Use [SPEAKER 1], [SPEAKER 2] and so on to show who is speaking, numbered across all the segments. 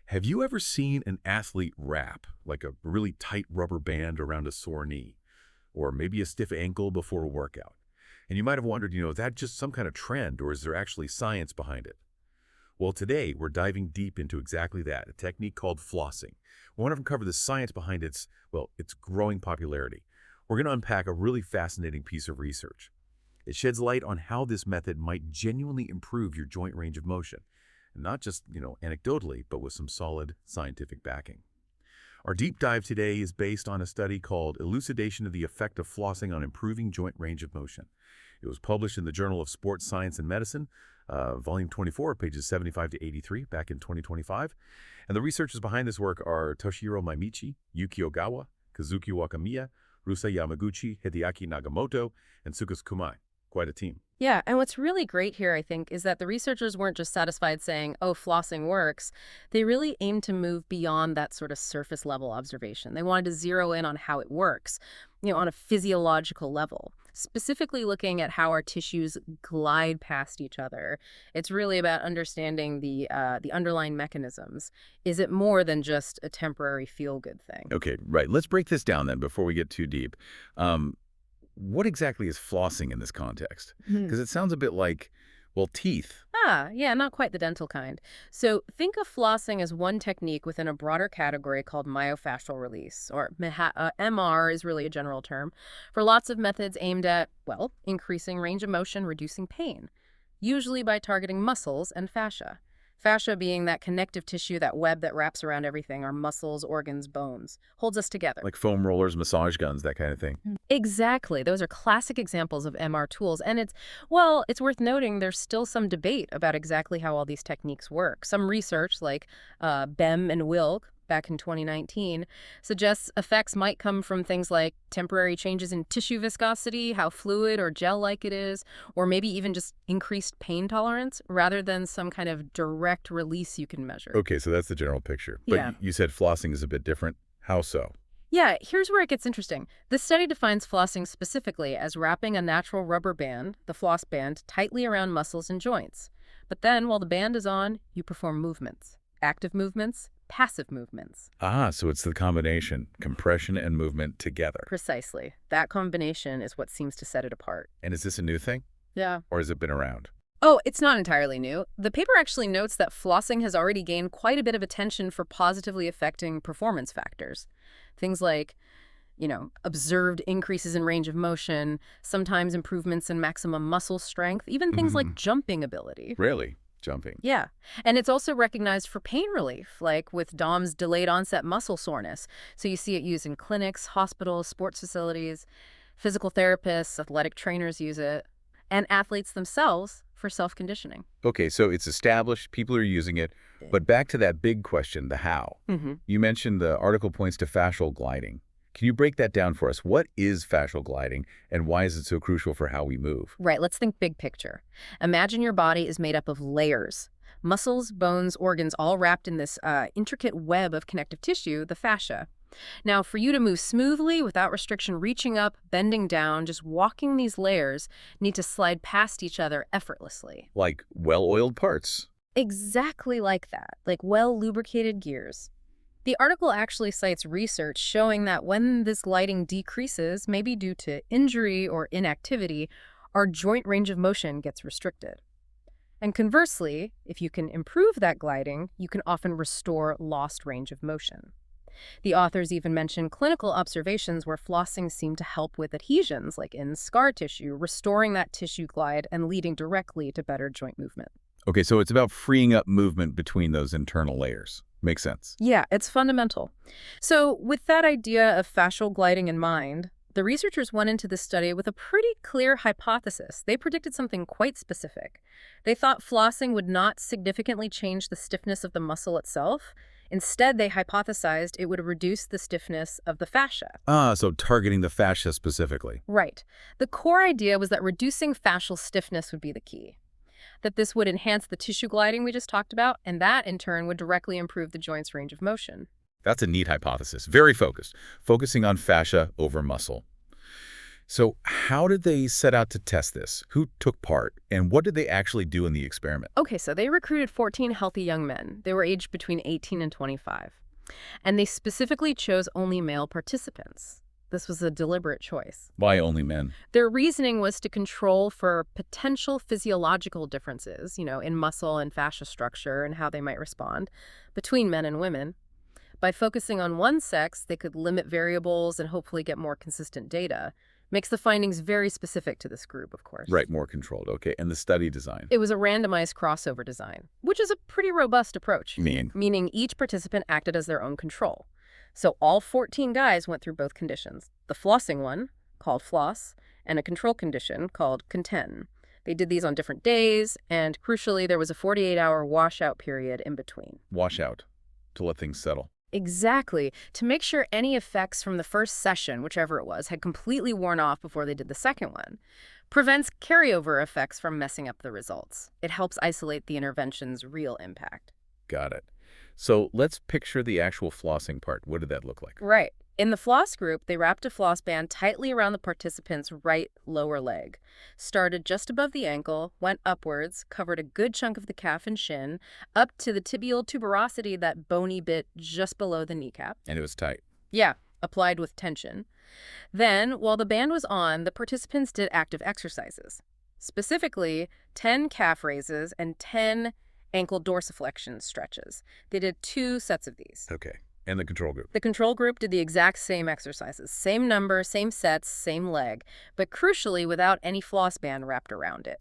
[SPEAKER 1] Have you ever seen an athlete wrap, like a really tight rubber band around a sore knee, or maybe a stiff ankle before a workout? And you might have wondered, is that just some kind of trend, or is there actually science behind it? Well, today we're diving deep into exactly that, a technique called flossing. We want to uncover the science behind its growing popularity. We're going to unpack a really fascinating piece of research. It sheds light on how this method might genuinely improve your joint range of motion. And not just, anecdotally, but with some solid scientific backing. Our deep dive today is based on a study called Elucidation of the Effect of Flossing on Improving Joint Range of Motion. It was published in the Journal of Sports Science and Medicine, volume 24, pages 75 to 83, back in 2025. And the researchers behind this work are Toshihiro Maemichi, Yuki Ogawa, Kazuki Wakamiya, Ryusei Yamaguchi, Hideaki Nagamoto, and Tsukas Kumai. Quite a team.
[SPEAKER 2] Yeah, and what's really great here, I think, is that the researchers weren't just satisfied saying, oh, flossing works. They really aimed to move beyond that sort of surface level observation. They wanted to zero in on how it works, on a physiological level, specifically looking at how our tissues glide past each other. It's really about understanding the underlying mechanisms. Is it more than just a temporary feel-good thing?
[SPEAKER 1] Okay, right. Let's break this down then before we get too deep. What exactly is flossing in this context? Because it sounds a bit like, teeth.
[SPEAKER 2] Yeah, not quite the dental kind. So think of flossing as one technique within a broader category called myofascial release, or MR is really a general term, for lots of methods aimed at, increasing range of motion, reducing pain, usually by targeting muscles and fascia. Fascia being that connective tissue, that web that wraps around everything, our muscles, organs, bones, holds us together.
[SPEAKER 1] Like foam rollers, massage guns, that kind of thing.
[SPEAKER 2] Exactly. Those are classic examples of MR tools. And it's worth noting there's still some debate about exactly how all these techniques work. Some research, like Bem and Wilk, back in 2019, suggests effects might come from things like temporary changes in tissue viscosity, how fluid or gel-like it is, or maybe even just increased pain tolerance, rather than some kind of direct release you can measure.
[SPEAKER 1] Okay, so that's the general picture. But
[SPEAKER 2] Yeah.
[SPEAKER 1] You said flossing is a bit different. How so?
[SPEAKER 2] Yeah, here's where it gets interesting. The study defines flossing specifically as wrapping a natural rubber band, the floss band, tightly around muscles and joints. But then, while the band is on, you perform movements. Active movements, passive movements.
[SPEAKER 1] So it's the combination, compression and movement together.
[SPEAKER 2] Precisely. That combination is what seems to set it apart.
[SPEAKER 1] And is this a new thing?
[SPEAKER 2] Yeah.
[SPEAKER 1] Or has it been around?
[SPEAKER 2] Oh, it's not entirely new. The paper actually notes that flossing has already gained quite a bit of attention for positively affecting performance factors. Things like, observed increases in range of motion, sometimes improvements in maximum muscle strength, even things like jumping ability.
[SPEAKER 1] Really? Jumping?
[SPEAKER 2] Yeah. And it's also recognized for pain relief, like with DOMS delayed onset muscle soreness. So you see it used in clinics, hospitals, sports facilities, physical therapists, athletic trainers use it, and athletes themselves for self-conditioning.
[SPEAKER 1] Okay, so it's established, people are using it, but back to that big question, the how. You mentioned the article points to fascial gliding. Can you break that down for us? What is fascial gliding, and why is it so crucial for how we move?
[SPEAKER 2] Right, let's think big picture. Imagine your body is made up of layers. Muscles, bones, organs, all wrapped in this intricate web of connective tissue, the fascia. Now, for you to move smoothly, without restriction, reaching up, bending down, just walking these layers need to slide past each other effortlessly.
[SPEAKER 1] Like well-oiled parts.
[SPEAKER 2] Exactly like that, like well-lubricated gears. The article actually cites research showing that when this gliding decreases, maybe due to injury or inactivity, our joint range of motion gets restricted. And conversely, if you can improve that gliding, you can often restore lost range of motion. The authors even mention clinical observations where flossing seemed to help with adhesions, like in scar tissue, restoring that tissue glide and leading directly to better joint movement.
[SPEAKER 1] Okay, so it's about freeing up movement between those internal layers. Makes sense.
[SPEAKER 2] Yeah, it's fundamental. So with that idea of fascial gliding in mind, the researchers went into this study with a pretty clear hypothesis. They predicted something quite specific. They thought flossing would not significantly change the stiffness of the muscle itself. Instead, they hypothesized it would reduce the stiffness of the fascia.
[SPEAKER 1] So targeting the fascia specifically.
[SPEAKER 2] Right. The core idea was that reducing fascial stiffness would be the key. That this would enhance the tissue gliding we just talked about, and that, in turn, would directly improve the joint's range of motion.
[SPEAKER 1] That's a neat hypothesis. Very focused. Focusing on fascia over muscle.
[SPEAKER 3] So how did they set out to test this? Who took part? And what did they actually do in the experiment?
[SPEAKER 2] Okay, so they recruited 14 healthy young men. They were aged between 18 and 25. And they specifically chose only male participants. This was a deliberate choice.
[SPEAKER 3] Why only men?
[SPEAKER 2] Their reasoning was to control for potential physiological differences, in muscle and fascia structure and how they might respond between men and women. By focusing on one sex, they could limit variables and hopefully get more consistent data. Makes the findings very specific to this group, of course.
[SPEAKER 3] Right, more controlled. Okay, and the study design?
[SPEAKER 2] It was a randomized crossover design, which is a pretty robust approach.
[SPEAKER 3] Meaning
[SPEAKER 2] each participant acted as their own control. So all 14 guys went through both conditions. The flossing one, called floss, and a control condition called contend. They did these on different days, and crucially, there was a 48-hour washout period in between.
[SPEAKER 3] washout, to let things settle.
[SPEAKER 2] Exactly. To make sure any effects from the first session, whichever it was, had completely worn off before they did the second one. Prevents carryover effects from messing up the results. It helps isolate the intervention's real impact.
[SPEAKER 3] Got it. So let's picture the actual flossing part. What did that look like?
[SPEAKER 2] Right. In the floss group, they wrapped a floss band tightly around the participant's right lower leg. Started just above the ankle, went upwards, covered a good chunk of the calf and shin, up to the tibial tuberosity, that bony bit just below the kneecap.
[SPEAKER 3] And it was tight.
[SPEAKER 2] Yeah, applied with tension. Then, while the band was on, the participants did active exercises. Specifically, 10 calf raises and 10 ankle dorsiflexion stretches. They did 2 sets of these.
[SPEAKER 3] Okay. And the control group?
[SPEAKER 2] The control group did the exact same exercises. Same number, same sets, same leg, but crucially without any floss band wrapped around it.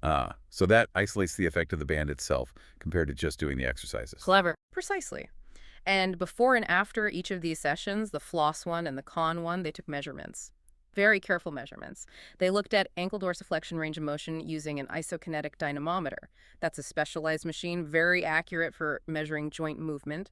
[SPEAKER 3] So that isolates the effect of the band itself compared to just doing the exercises.
[SPEAKER 2] Clever. Precisely. And before and after each of these sessions, the floss one and the con one, they took measurements. Very careful measurements. They looked at ankle dorsiflexion range of motion using an isokinetic dynamometer. That's a specialized machine, very accurate for measuring joint movement.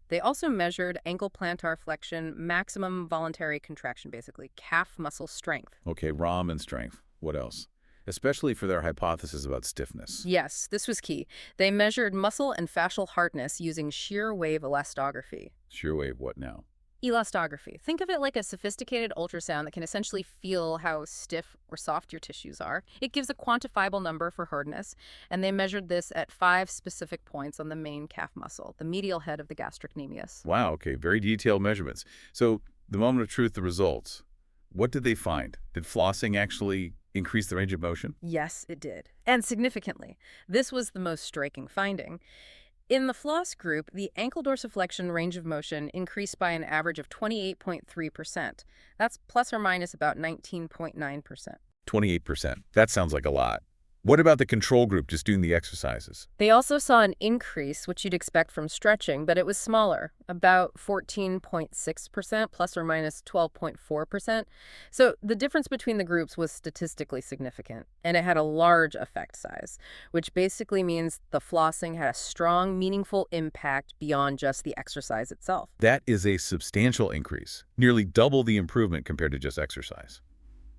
[SPEAKER 2] They also measured ankle plantar flexion, maximum voluntary contraction, basically, calf muscle strength.
[SPEAKER 3] Okay, ROM and strength. What else? Especially for their hypothesis about stiffness.
[SPEAKER 2] Yes, this was key. They measured muscle and fascial hardness using shear wave elastography.
[SPEAKER 3] Shear wave what now?
[SPEAKER 2] Elastography. Think of it like a sophisticated ultrasound that can essentially feel how stiff or soft your tissues are. It gives a quantifiable number for hardness, and they measured this at 5 specific points on the main calf muscle, the medial head of the gastrocnemius.
[SPEAKER 3] Wow, okay, very detailed measurements. So, the moment of truth, the results. What did they find? Did flossing actually increase the range of motion?
[SPEAKER 2] Yes, it did. And significantly. This was the most striking finding. In the floss group, the ankle dorsiflexion range of motion increased by an average of 28.3%. That's plus or minus about 19.9%.
[SPEAKER 3] 28%. That sounds like a lot. What about the control group just doing the exercises?
[SPEAKER 2] They also saw an increase, which you'd expect from stretching, but it was smaller, about 14.6%, plus or minus 12.4%. So the difference between the groups was statistically significant, and it had a large effect size, which basically means the flossing had a strong, meaningful impact beyond just the exercise itself.
[SPEAKER 3] That is a substantial increase, nearly double the improvement compared to just exercise.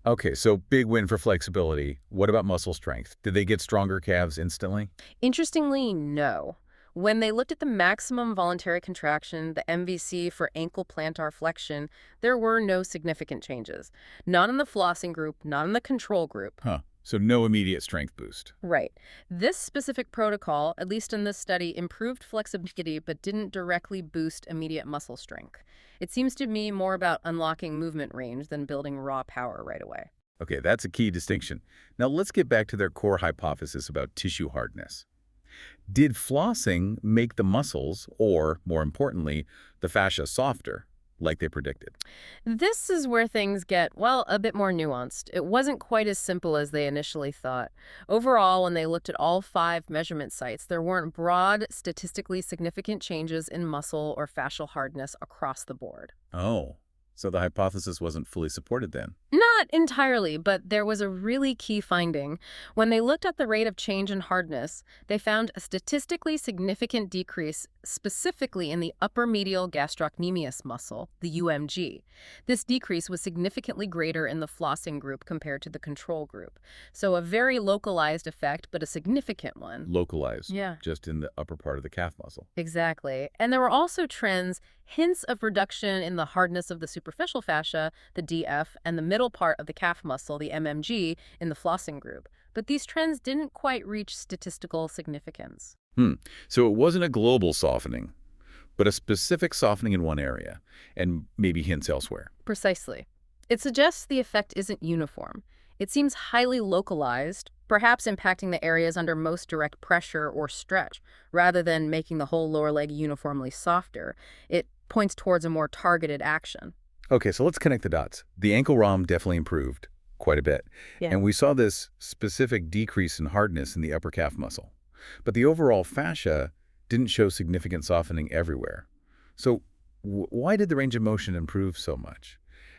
[SPEAKER 3] Okay, so big win for flexibility. What about muscle strength? Did they get stronger calves instantly?
[SPEAKER 2] Interestingly, no. When they looked at the maximum voluntary contraction, the MVC for ankle plantar flexion, there were no significant changes. Not in the flossing group, not in the control group.
[SPEAKER 3] So no immediate strength boost.
[SPEAKER 2] Right. This specific protocol, at least in this study, improved flexibility but didn't directly boost immediate muscle strength. It seems to me more about unlocking movement range than building raw power right away.
[SPEAKER 3] Okay, that's a key distinction. Now let's get back to their core hypothesis about tissue hardness. Did flossing make the muscles, or more importantly, the fascia softer, like they predicted?
[SPEAKER 2] This is where things get, well, a bit more nuanced. It wasn't quite as simple as they initially thought. Overall, when they looked at all 5 measurement sites, there weren't broad, statistically significant changes in muscle or fascial hardness across the board.
[SPEAKER 3] Oh, so the hypothesis wasn't fully supported then?
[SPEAKER 2] Not entirely, but there was a really key finding. When they looked at the rate of change in hardness, they found a statistically significant decrease specifically in the upper medial gastrocnemius muscle, the UMG. This decrease was significantly greater in the flossing group compared to the control group. So a very localized effect, but a significant one.
[SPEAKER 3] Localized?
[SPEAKER 2] Yeah.
[SPEAKER 3] Just in the upper part of the calf muscle?
[SPEAKER 2] Exactly. And there were also trends, hints of reduction in the hardness of the superficial fascia, the DF, and the middle part part of the calf muscle, the MMG, in the flossing group. But these trends didn't quite reach statistical significance.
[SPEAKER 3] So it wasn't a global softening, but a specific softening in one area, and maybe hints elsewhere.
[SPEAKER 2] Precisely. It suggests the effect isn't uniform. It seems highly localized, perhaps impacting the areas under most direct pressure or stretch, rather than making the whole lower leg uniformly softer. It points towards a more targeted action.
[SPEAKER 3] Okay, so let's connect the dots. The ankle ROM definitely improved quite a bit.
[SPEAKER 2] Yeah.
[SPEAKER 3] And we saw this specific decrease in hardness in the upper calf muscle. But the overall fascia didn't show significant softening everywhere. So why did the range of motion improve so much?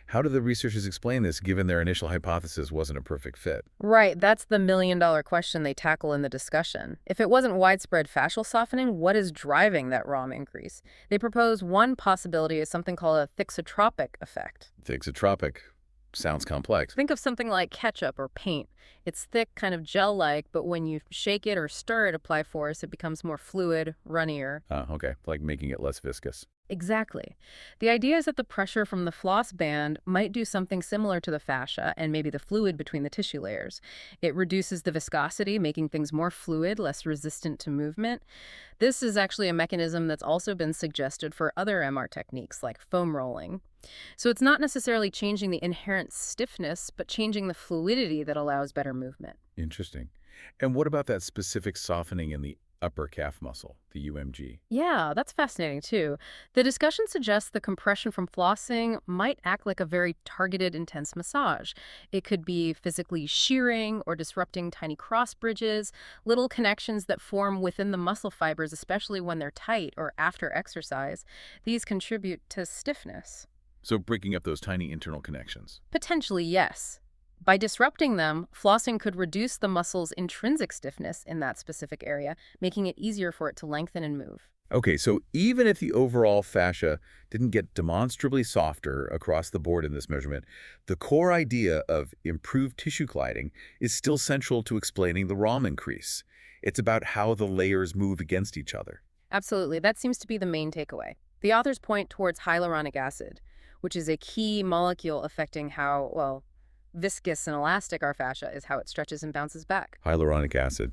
[SPEAKER 3] How do the researchers explain this, given their initial hypothesis wasn't a perfect fit?
[SPEAKER 2] Right, that's the million-dollar question they tackle in the discussion. If it wasn't widespread fascial softening, what is driving that ROM increase? They propose one possibility is something called a thixotropic effect.
[SPEAKER 3] Thixotropic sounds complex.
[SPEAKER 2] Think of something like ketchup or paint. It's thick, kind of gel-like, but when you shake it or stir it, apply force, it becomes more fluid, runnier.
[SPEAKER 3] Okay, like making it less viscous.
[SPEAKER 2] Exactly. The idea is that the pressure from the floss band might do something similar to the fascia and maybe the fluid between the tissue layers. It reduces the viscosity, making things more fluid, less resistant to movement. This is actually a mechanism that's also been suggested for other MR techniques like foam rolling. So it's not necessarily changing the inherent stiffness, but changing the fluidity that allows better movement.
[SPEAKER 3] Interesting. And what about that specific softening in the upper calf muscle, the UMG?
[SPEAKER 2] Yeah, that's fascinating too. The discussion suggests the compression from flossing might act like a very targeted, intense massage. It could be physically shearing or disrupting tiny cross bridges, little connections that form within the muscle fibers, especially when they're tight or after exercise. These contribute to stiffness.
[SPEAKER 3] So breaking up those tiny internal connections.
[SPEAKER 2] Potentially, yes. By disrupting them, flossing could reduce the muscle's intrinsic stiffness in that specific area, making it easier for it to lengthen and move.
[SPEAKER 3] Okay, so even if the overall fascia didn't get demonstrably softer across the board in this measurement, the core idea of improved tissue gliding is still central to explaining the ROM increase. It's about how the layers move against each other.
[SPEAKER 2] Absolutely. That seems to be the main takeaway. The authors point towards hyaluronic acid, which is a key molecule affecting how, well, viscous and elastic our fascia is, how it stretches and bounces back.
[SPEAKER 3] Hyaluronic acid,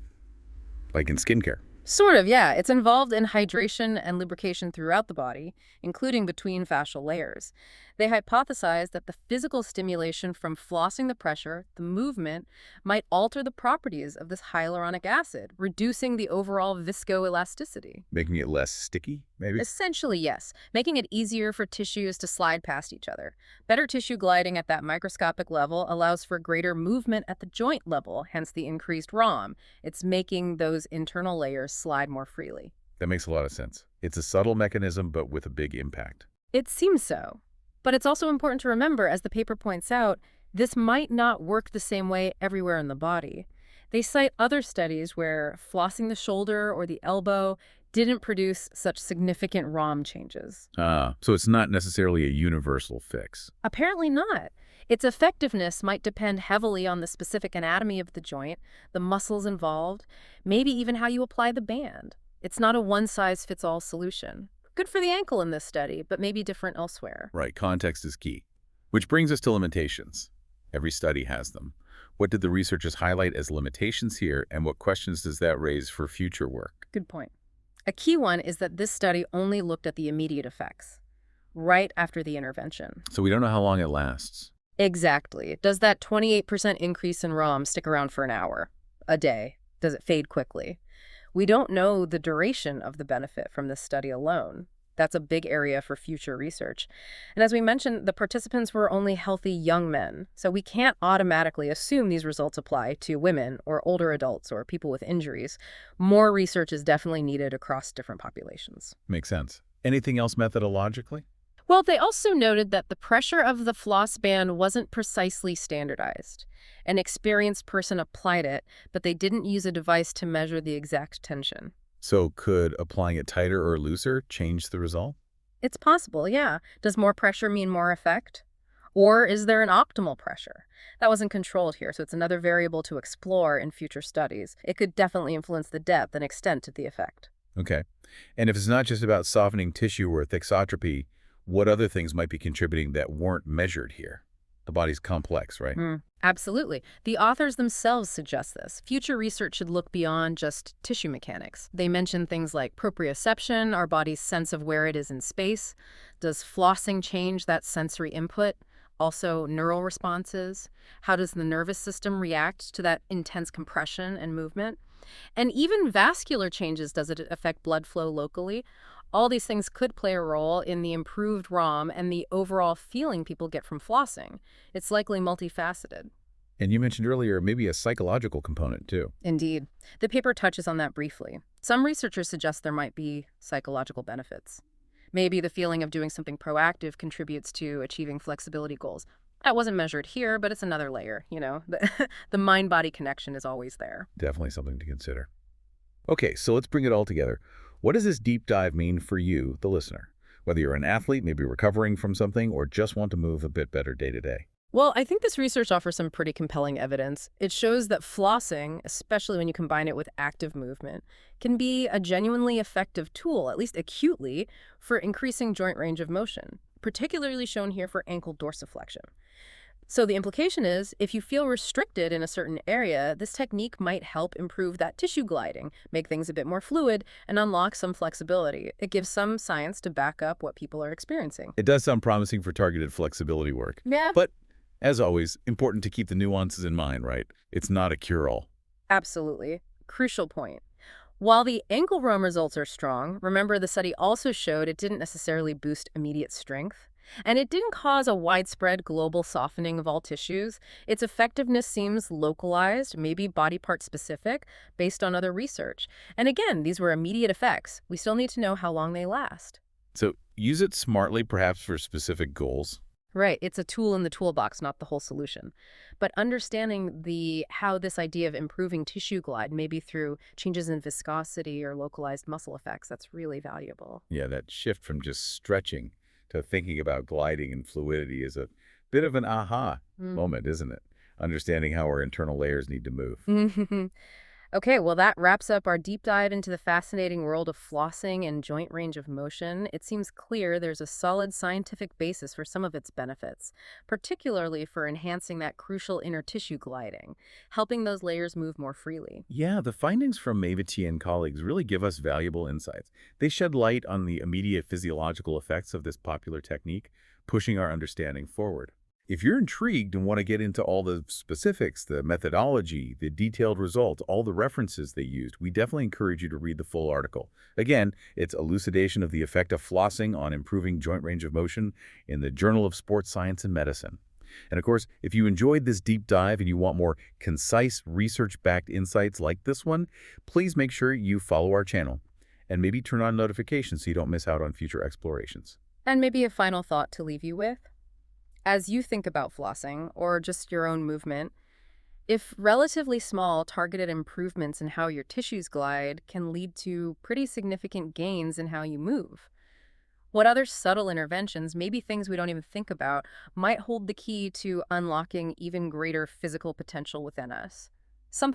[SPEAKER 3] like in skincare.
[SPEAKER 2] Sort of, yeah. It's involved in hydration and lubrication throughout the body, including between fascial layers. They hypothesized that the physical stimulation from flossing the pressure, the movement, might alter the properties of this hyaluronic acid, reducing the overall viscoelasticity.
[SPEAKER 3] Making it less sticky, maybe?
[SPEAKER 2] Essentially, yes, making it easier for tissues to slide past each other. Better tissue gliding at that microscopic level allows for greater movement at the joint level, hence the increased ROM. It's making those internal layers slide more freely.
[SPEAKER 3] That makes a lot of sense. It's a subtle mechanism, but with a big impact.
[SPEAKER 2] It seems so. But it's also important to remember, as the paper points out, this might not work the same way everywhere in the body. They cite other studies where flossing the shoulder or the elbow didn't produce such significant ROM changes.
[SPEAKER 3] So it's not necessarily a universal fix.
[SPEAKER 2] Apparently not. Its effectiveness might depend heavily on the specific anatomy of the joint, the muscles involved, maybe even how you apply the band. It's not a one-size-fits-all solution. Good for the ankle in this study, but maybe different elsewhere.
[SPEAKER 3] Right, context is key. Which brings us to limitations. Every study has them. What did the researchers highlight as limitations here, and what questions does that raise for future work?
[SPEAKER 2] Good point. A key one is that this study only looked at the immediate effects, right after the intervention.
[SPEAKER 3] So we don't know how long it lasts.
[SPEAKER 2] Exactly. Does that 28% increase in ROM stick around for an hour, a day? Does it fade quickly? We don't know the duration of the benefit from this study alone. That's a big area for future research. And as we mentioned, the participants were only healthy young men, so we can't automatically assume these results apply to women or older adults or people with injuries. More research is definitely needed across different populations.
[SPEAKER 3] Makes sense. Anything else methodologically?
[SPEAKER 2] Well, they also noted that the pressure of the floss band wasn't precisely standardized. An experienced person applied it, but they didn't use a device to measure the exact tension.
[SPEAKER 3] So could applying it tighter or looser change the result?
[SPEAKER 2] It's possible, yeah. Does more pressure mean more effect? Or is there an optimal pressure? That wasn't controlled here, so it's another variable to explore in future studies. It could definitely influence the depth and extent of the effect.
[SPEAKER 3] Okay. And if it's not just about softening tissue or thixotropy, what other things might be contributing that weren't measured here? The body's complex, right?
[SPEAKER 2] Absolutely. The authors themselves suggest this. Future research should look beyond just tissue mechanics. They mention things like proprioception, our body's sense of where it is in space. Does flossing change that sensory input? Also, neural responses. How does the nervous system react to that intense compression and movement? And even vascular changes, does it affect blood flow locally? All these things could play a role in the improved ROM and the overall feeling people get from flossing. It's likely multifaceted.
[SPEAKER 3] And you mentioned earlier maybe a psychological component, too.
[SPEAKER 2] Indeed. The paper touches on that briefly. Some researchers suggest there might be psychological benefits. Maybe the feeling of doing something proactive contributes to achieving flexibility goals. That wasn't measured here, but it's another layer, you know. The mind-body connection is always there.
[SPEAKER 3] Definitely something to consider. Okay, so let's bring it all together. What does this deep dive mean for you, the listener? Whether you're an athlete, maybe recovering from something, or just want to move a bit better day to day.
[SPEAKER 2] Well, I think this research offers some pretty compelling evidence. It shows that flossing, especially when you combine it with active movement, can be a genuinely effective tool, at least acutely, for increasing joint range of motion, particularly shown here for ankle dorsiflexion. So the implication is, if you feel restricted in a certain area, this technique might help improve that tissue gliding, make things a bit more fluid, and unlock some flexibility. It gives some science to back up what people are experiencing.
[SPEAKER 3] It does sound promising for targeted flexibility work.
[SPEAKER 2] Yeah.
[SPEAKER 3] But, as always, important to keep the nuances in mind, right? It's not a cure-all.
[SPEAKER 2] Absolutely. Crucial point. While the ankle ROM results are strong, remember the study also showed it didn't necessarily boost immediate strength. And it didn't cause a widespread global softening of all tissues. Its effectiveness seems localized, maybe body part specific, based on other research. And again, these were immediate effects. We still need to know how long they last.
[SPEAKER 3] So use it smartly, perhaps for specific goals.
[SPEAKER 2] Right. It's a tool in the toolbox, not the whole solution. But understanding how this idea of improving tissue glide, maybe through changes in viscosity or localized muscle effects, that's really valuable.
[SPEAKER 3] Yeah, that shift from just stretching to thinking about gliding and fluidity is a bit of an aha moment, isn't it? Understanding how our internal layers need to move.
[SPEAKER 2] Okay, well, that wraps up our deep dive into the fascinating world of flossing and joint range of motion. It seems clear there's a solid scientific basis for some of its benefits, particularly for enhancing that crucial inner tissue gliding, helping those layers move more freely.
[SPEAKER 3] Yeah, the findings from Maemichi and colleagues really give us valuable insights. They shed light on the immediate physiological effects of this popular technique, pushing our understanding forward. If you're intrigued and want to get into all the specifics, the methodology, the detailed results, all the references they used, we definitely encourage you to read the full article. Again, it's Elucidation of the Effect of Flossing on Improving Joint Range of Motion in the Journal of Sports Science and Medicine. And of course, if you enjoyed this deep dive and you want more concise, research-backed insights like this one, please make sure you follow our channel and maybe turn on notifications so you don't miss out on future explorations.
[SPEAKER 2] And maybe a final thought to leave you with. As you think about flossing, or just your own movement, if relatively small targeted improvements in how your tissues glide can lead to pretty significant gains in how you move, what other subtle interventions, maybe things we don't even think about, might hold the key to unlocking even greater physical potential within us? Something